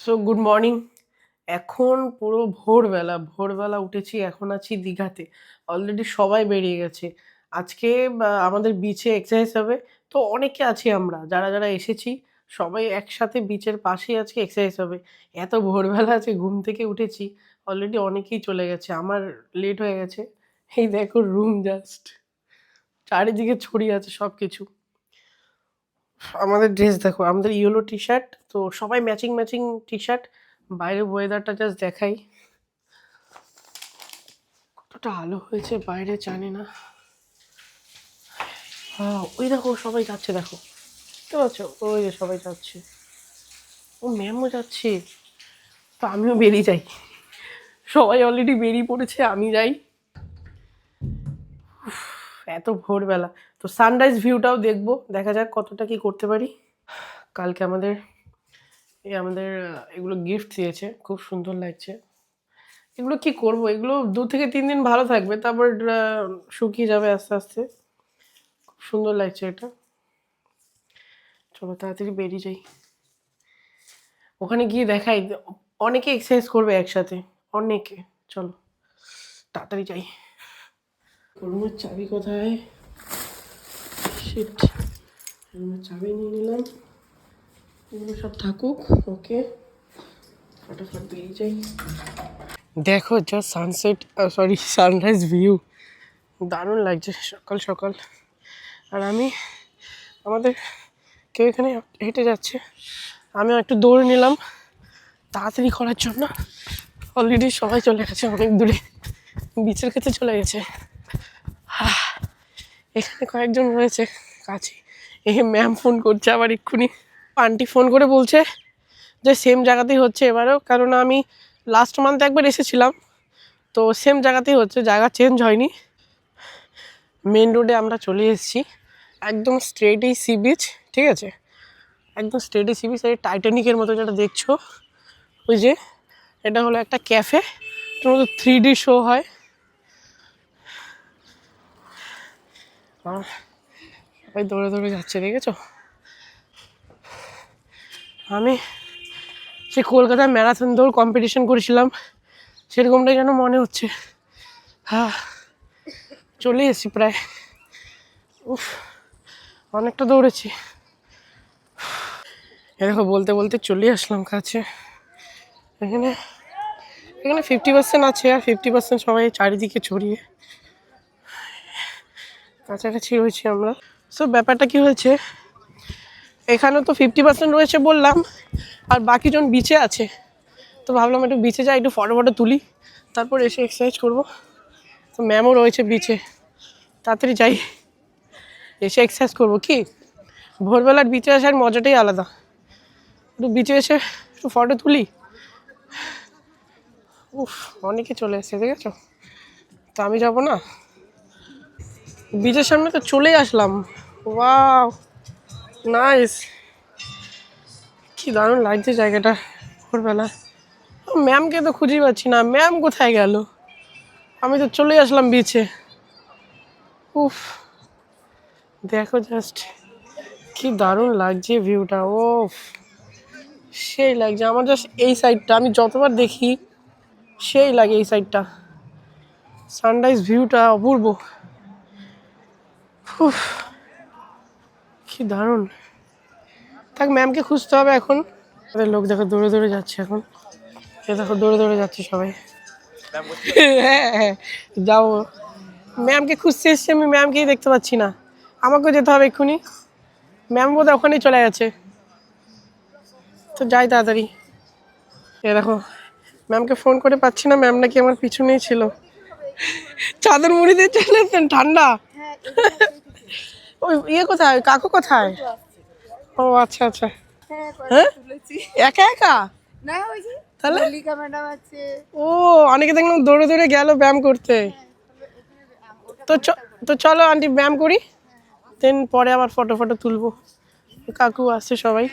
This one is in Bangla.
So good morning. এখন পুরো ভোরবেলা উঠেছি। এখন আছি দীঘাতে। অলরেডি সবাই বেরিয়ে গেছে। আজকে আমাদের বিচে এক্সারসাইজ হবে। তো অনেকে আছি আমরা যারা এসেছি সবাই একসাথে বিচের পাশেই আজকে এক্সারসাইজ হবে। এত ভোরবেলা আছে, ঘুম থেকে উঠেছি। অলরেডি অনেকেই চলে গেছে, আমার লেট হয়ে গেছে। এই দেখো রুম জাস্ট চারিদিকে ছড়িয়ে আছে সব কিছু। আমাদের ড্রেস দেখো, আমাদের ইয়েলো টি শার্ট, তো সবাই ম্যাচিং ম্যাচিং টি শার্ট। বাইরের ওয়েদারটা জাস্ট দেখাই, কতটা আলো হয়েছে বাইরে জানি না। হ্যাঁ ওই দেখো সবাই যাচ্ছে, দেখো বুঝতে পারছো, ওই যে সবাই যাচ্ছে। ও ম্যামও যাচ্ছে, তো আমিও বেরিয়ে যাই। সবাই অলরেডি বেরিয়ে পড়েছে, আমি যাই। এত ভোরবেলা, তো সানরাইজ ভিউটাও দেখবো, দেখা যাক কতটা কি করতে পারি। কালকে আমাদের এগুলো গিফট দিয়েছে, খুব সুন্দর লাগছে। এগুলো কি করব, এগুলো 2 থেকে 3 দিন ভালো থাকবে, তারপর শুকিয়ে যাবে আস্তে আস্তে। খুব সুন্দর লাগছে এটা। চলো তাড়াতাড়ি বেরিয়ে যাই, ওখানে গিয়ে দেখাই। অনেকে এক্সারসাইজ করবে একসাথে, অনেকে। চলো তাড়াতাড়ি যাই। রুমের চাবি কোথায়? শিট, রুমের চাবি নিয়ে নিলাম। এগুলো সব থাকুক, ওকে ফটাফট বেরিয়ে যাই। দেখো just sunset, sorry sunrise view, দারুণ লাগছে সকাল সকাল। আর আমাদের কেউ এখানে হেঁটে যাচ্ছে, আমিও একটু দৌড় নিলাম তাড়াতাড়ি করার জন্য। অলরেডি সবাই চলে গেছে অনেক দূরে, বিচের কাছে চলে গেছে। এখানে কয়েকজন রয়েছে কাছে। এই ম্যাম ফোন করছে আবার এক্ষুনি। আন্টি ফোন করে বলছে যে সেম জায়গাতেই হচ্ছে এবারও, কারণ আমি লাস্ট মান্থ একবার এসেছিলাম, তো সেম জায়গাতেই হচ্ছে, জায়গা চেঞ্জ হয়নি। মেন রোডে আমরা চলে এসেছি, একদম স্ট্রেটই সি বিচ, ঠিক আছে, একদম স্ট্রেটই সি বিচ। এই টাইটানিকের মতো যেটা দেখছো, ওই যে এটা হলো একটা ক্যাফে, এটার মধ্যে 3D শো হয়। সবাই দৌড়ে দৌড়ে যাচ্ছে, দেখেছো? আমি সে কলকাতায় ম্যারাথন দৌড় কম্পিটিশন করেছিলাম, সেরকমটাই যেন মনে হচ্ছে। হ্যাঁ চলে এসেছি প্রায়। উফ, অনেকটা দৌড়েছি। এরকম বলতে বলতে চলে আসলাম কাছে। এখানে এখানে 50% আছে, আর 50% সবাই চারিদিকে ছড়িয়ে কাছাকাছি রয়েছি আমরা। সো ব্যাপারটা কি হয়েছে, এখানে তো 50% রয়েছে বললাম, আর বাকিজন বিচে আছে। তো ভাবলাম একটু বিচে যাই, একটু ফটো ফটো তুলি, তারপর এসে এক্সারসাইজ করবো। তো ম্যামও রয়েছে বিচে, তাড়াতাড়ি যাই, এসে এক্সারসাইজ করবো। কি ভোরবেলার বিচে আসার মজাটাই আলাদা। একটু বিচে এসে একটু ফটো তুলি। উফ, অনেকে চলে এসেছে দেখেছো, তো আমি যাবো না? বিচের সামনে তো চলেই আসলাম। ওয়াও নাইস, কি দারুণ লাগছে জায়গাটা ভোরবেলা। ম্যামকে তো খুঁজেই পাচ্ছি না, ম্যাম কোথায় গেল? আমি তো চলে আসলাম বিচে। উফ, দেখো জাস্ট কি দারুণ লাগছে ভিউটা। ও সেই লাগছে আমার, জাস্ট এই সাইডটা আমি যতবার দেখি সেই লাগে, এই সাইডটা সানরাইজ ভিউটা অপূর্ব। উফ, কি দারুণ। থাক, ম্যামকে খুঁজতে হবে এখন। আমাদের লোক দেখো দৌড়ে দৌড়ে যাচ্ছে এখন, এ দেখো দৌড়ে দৌড়ে যাচ্ছে সবাই। হ্যাঁ হ্যাঁ যাও, ম্যামকে খুঁজতে এসছি আমি, ম্যামকেই দেখতে পাচ্ছি না। আমাকেও যেতে হবে এক্ষুনি, ম্যাম বোধহয় ওখানেই চলে গেছে। তো যাই তাড়াতাড়ি। এ দেখো ম্যামকে ফোন করে পাচ্ছি না, ম্যাম নাকি আমার পিছনেই ছিল। চাদর মুড়ি দিয়ে চলে এসেছেন, ঠান্ডা। ওই ইয়ে কোথায়, কাকু কোথায়? ও আচ্ছা আচ্ছা। হ্যাঁ একা একা? তাহলে ও, অনেকে দেখলাম দৌড়ে দৌড়ে গেল ব্যায়াম করতে। তো তো চলো আন্টি ব্যায়াম করি, দেন পরে আবার ফটো ফটো তুলবো। কাকু আসছে সবাই।